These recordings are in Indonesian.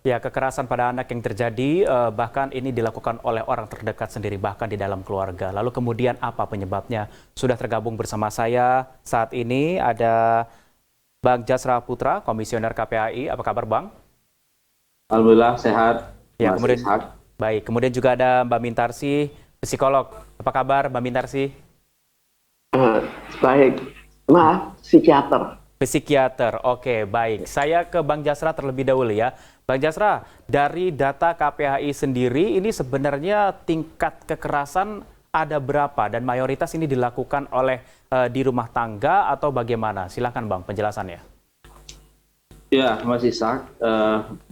Ya, kekerasan pada anak yang terjadi bahkan ini dilakukan oleh orang terdekat sendiri, bahkan di dalam keluarga. Lalu kemudian apa penyebabnya? Sudah tergabung bersama saya saat ini ada Bang Jasra Putra, Komisioner KPAI. Apa kabar, Bang? Alhamdulillah sehat, Ya, Mas kemudian Ishak. baik. Kemudian juga ada Mbak Mintarsi, psikolog. Apa kabar, Mbak Mintarsi? Eh, Baik, maaf, psikiater. Psikiater. Oke, baik. Saya ke Bang Jasra terlebih dahulu ya. Bang Jasra, dari data KPAI sendiri ini sebenarnya tingkat kekerasan ada berapa dan mayoritas ini dilakukan oleh di rumah tangga atau bagaimana? Silakan Bang penjelasannya. Ya, Mas Ishak,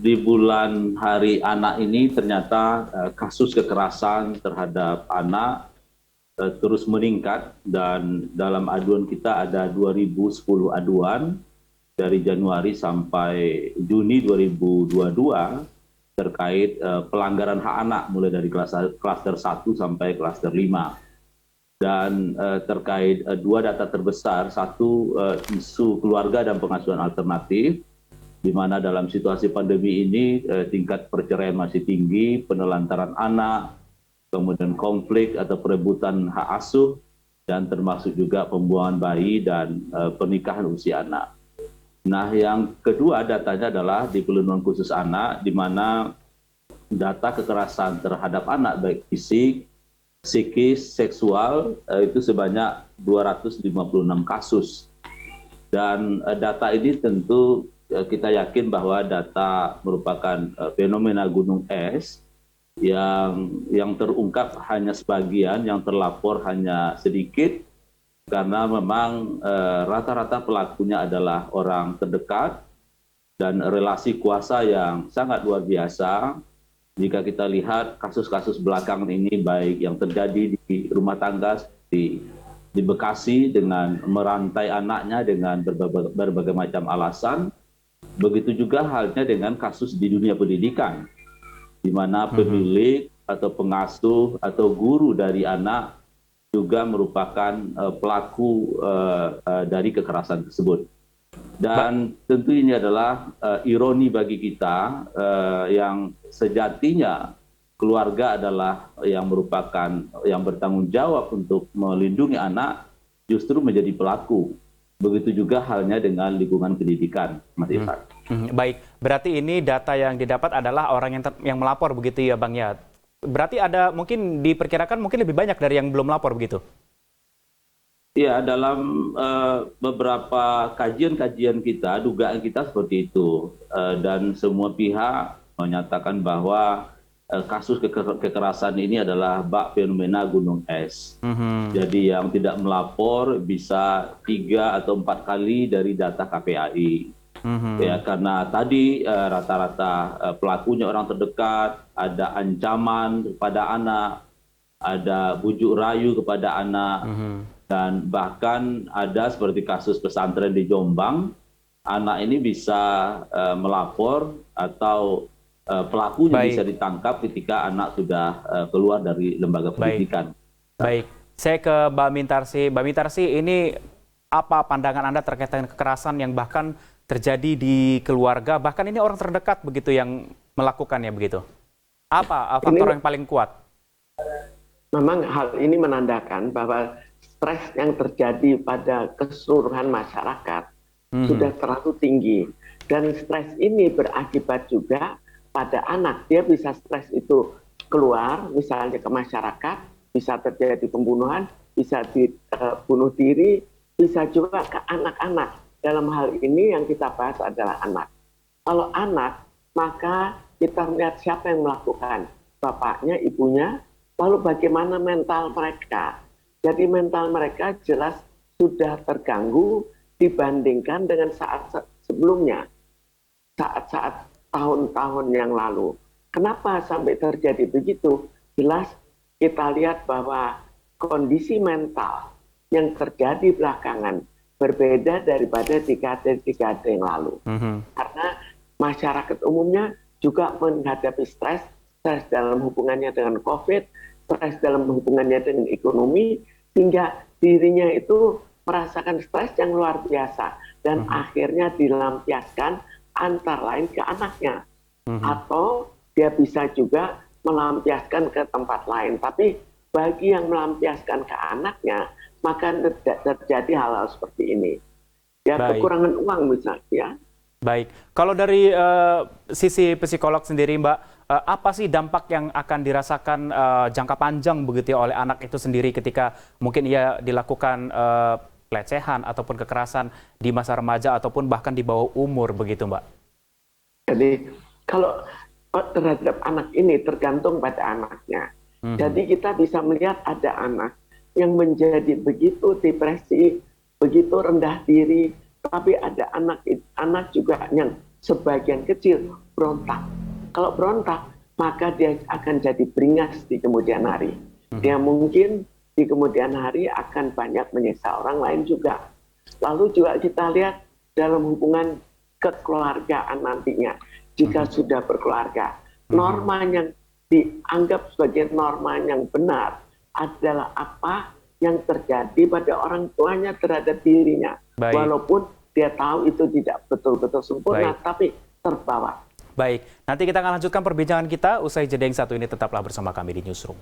di bulan Hari Anak ini ternyata kasus kekerasan terhadap anak terus meningkat dan dalam aduan kita ada 2010 aduan dari Januari sampai Juni 2022 terkait pelanggaran hak anak mulai dari klaster 1 sampai klaster 5. Dan terkait dua data terbesar, satu isu keluarga dan pengasuhan alternatif, di mana dalam situasi pandemi ini tingkat perceraian masih tinggi, penelantaran anak, kemudian konflik atau perebutan hak asuh, dan termasuk juga pembuangan bayi dan pernikahan usia anak. Nah, yang kedua datanya adalah di pelindungan khusus anak, di mana data kekerasan terhadap anak baik fisik, psikis, seksual itu sebanyak 256 kasus. Dan data ini tentu kita yakin bahwa data merupakan fenomena gunung es yang terungkap hanya sebagian, yang terlapor hanya sedikit, karena memang rata-rata pelakunya adalah orang terdekat dan relasi kuasa yang sangat luar biasa. Jika kita lihat kasus-kasus belakangan ini, baik yang terjadi di rumah tangga di Bekasi dengan merantai anaknya dengan berbagai macam alasan, begitu juga halnya dengan kasus di dunia pendidikan, di mana pemilik atau pengasuh atau guru dari anak juga merupakan pelaku dari kekerasan tersebut. Dan tentu ini adalah ironi bagi kita yang sejatinya keluarga adalah yang merupakan yang bertanggung jawab untuk melindungi anak, justru menjadi pelaku. Begitu juga halnya dengan lingkungan pendidikan, Mas Irfan. Baik, berarti ini data yang didapat adalah orang yang melapor begitu ya Bang ya. Berarti ada mungkin diperkirakan mungkin lebih banyak dari yang belum lapor begitu. Iya, dalam beberapa kajian-kajian kita, dugaan kita seperti itu. Dan semua pihak menyatakan bahwa kasus kekerasan ini adalah bak fenomena gunung es. Jadi yang tidak melapor bisa 3 atau 4 kali dari data KPAI. Ya, karena tadi rata-rata pelakunya orang terdekat, ada ancaman kepada anak, ada bujuk rayu kepada anak, dan bahkan ada seperti kasus pesantren di Jombang, anak ini bisa melapor atau pelakunya bisa ditangkap ketika anak sudah keluar dari lembaga pendidikan. Baik, saya ke Mbak Mintarsi. Mbak Mintarsi, ini apa pandangan Anda terkait dengan kekerasan yang bahkan terjadi di keluarga, bahkan ini orang terdekat begitu yang melakukannya begitu? Apa faktor yang paling kuat? Memang hal ini menandakan bahwa stres yang terjadi pada keseluruhan masyarakat sudah terlalu tinggi. Dan stres ini berakibat juga pada anak. Dia bisa stres itu keluar, misalnya ke masyarakat, bisa terjadi pembunuhan, bisa bunuh diri, bisa juga ke anak-anak. Dalam hal ini yang kita bahas adalah anak. Kalau anak, maka kita lihat siapa yang melakukan. Bapaknya, ibunya, lalu bagaimana mental mereka. Jadi mental mereka jelas sudah terganggu dibandingkan dengan saat sebelumnya, saat-saat tahun-tahun yang lalu. Kenapa sampai terjadi begitu? Jelas kita lihat bahwa kondisi mental yang terjadi belakangan berbeda daripada dekade-dekade yang lalu. Karena masyarakat umumnya juga menghadapi stres dalam hubungannya dengan COVID, stres dalam hubungannya dengan ekonomi, sehingga dirinya itu merasakan stres yang luar biasa dan akhirnya dilampiaskan antara lain ke anaknya. atau dia bisa juga melampiaskan ke tempat lain. Tapi bagi yang melampiaskan ke anaknya, maka tidak terjadi hal-hal seperti ini. Ya, Baik. kekurangan uang misalnya. Baik, kalau dari sisi psikolog sendiri Mbak, apa sih dampak yang akan dirasakan jangka panjang begitu ya oleh anak itu sendiri ketika mungkin ia dilakukan pelecehan ataupun kekerasan di masa remaja ataupun bahkan di bawah umur begitu Mbak? Jadi kalau terhadap anak ini tergantung pada anaknya. Jadi kita bisa melihat ada anak yang menjadi begitu depresi, begitu rendah diri, tapi ada anak juga yang sebagian kecil berontak. Kalau berontak, maka dia akan jadi beringas di kemudian hari. Dia mungkin di kemudian hari akan banyak menyiksa orang lain juga. Lalu juga kita lihat dalam hubungan kekeluargaan nantinya, jika sudah berkeluarga, norma yang dianggap sebagai norma yang benar adalah apa yang terjadi pada orang tuanya terhadap dirinya. Baik. Walaupun dia tahu itu tidak betul-betul sempurna, Baik. tapi terbawa. Baik, nanti kita akan lanjutkan perbincangan kita usai jeda yang satu ini, tetaplah bersama kami di Newsroom.